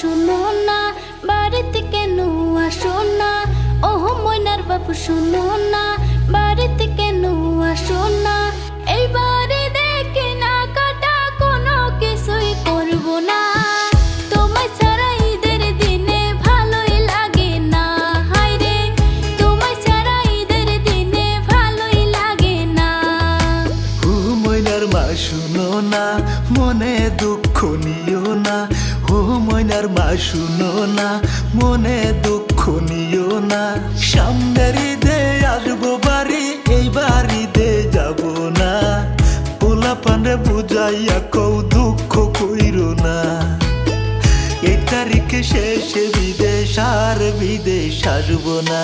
শুনো না, বাড়িতে কেন আসো না? ওহ ময়নার বাবু শুনো না, বাড়িতে কেন আসো না? এইবারে দেখে না কাটা কোনো কিছুই করবো না। তোমায় ছাড়া ঈদের দিনে ভালোই লাগে না, হায়রে তোমায় ছাড়া ঈদের দিনে ভালোই লাগে না। ও ময়নার মা শুনো না, মনে দুঃখ নিও না। ও ময়নার মা শুনো না, মনে দুঃখ নিও না। সামনের ঈদে আসবো বাড়ি, এই বাড়িতে যাব না। পোলা পানে বুঝাইয়া কও দুঃখ কইরো না। এই তারিখে শেষে বিদেশ আর বিদেশ আসবো না।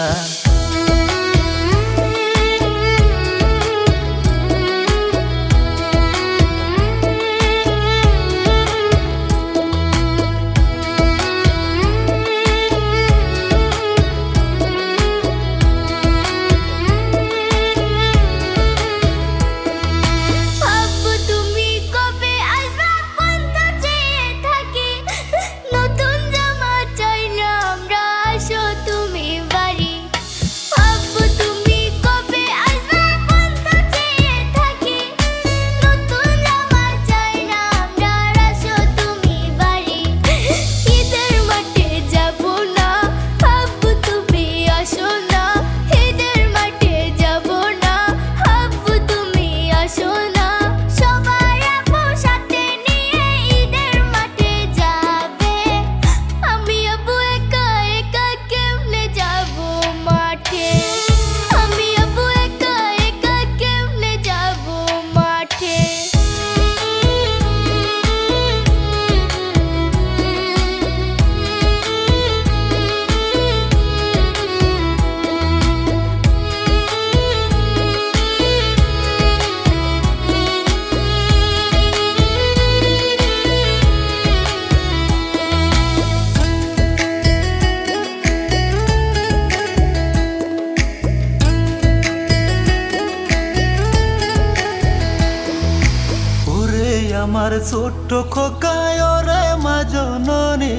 আমার ছোট্ট খোকায় ওরে মা জননী,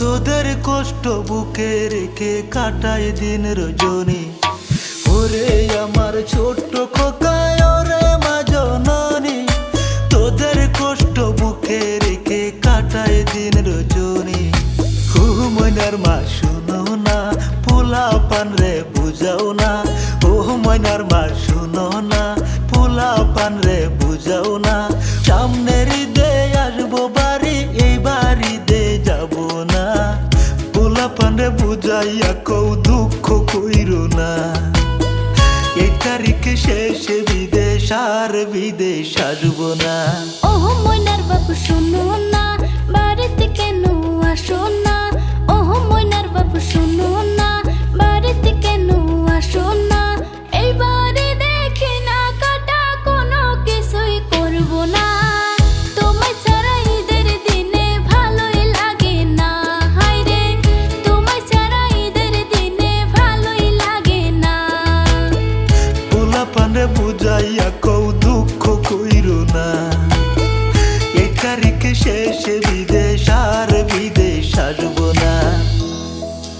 তোদের কষ্ট বুকে রেখে কাটায় দিন রজনী। ওরে আমার ছোট্ট খোকায় ওরে মা জননী, তোদের কষ্ট বুকে রেখে কাটায় দিন রজনী। ও ময়নার মা শুনো না, পোলা পান রে বুঝাও না। ও ময়নার মা শুনো না, পোলা পান রে বুঝাও না। সামনের ঈদে আসবো বাড়ি, এই বাড়িতে যাব না। পোলা পানে বুঝাইয়া কও দুঃখ কইরো না। এই তারিখে শেষে বিদেশ আর বিদেশ আসবো না। ওহ ময়নার বাবু শুনো না, বাড়িতে কেন আসো না? ওহ ময়নার বাবু শুনো না।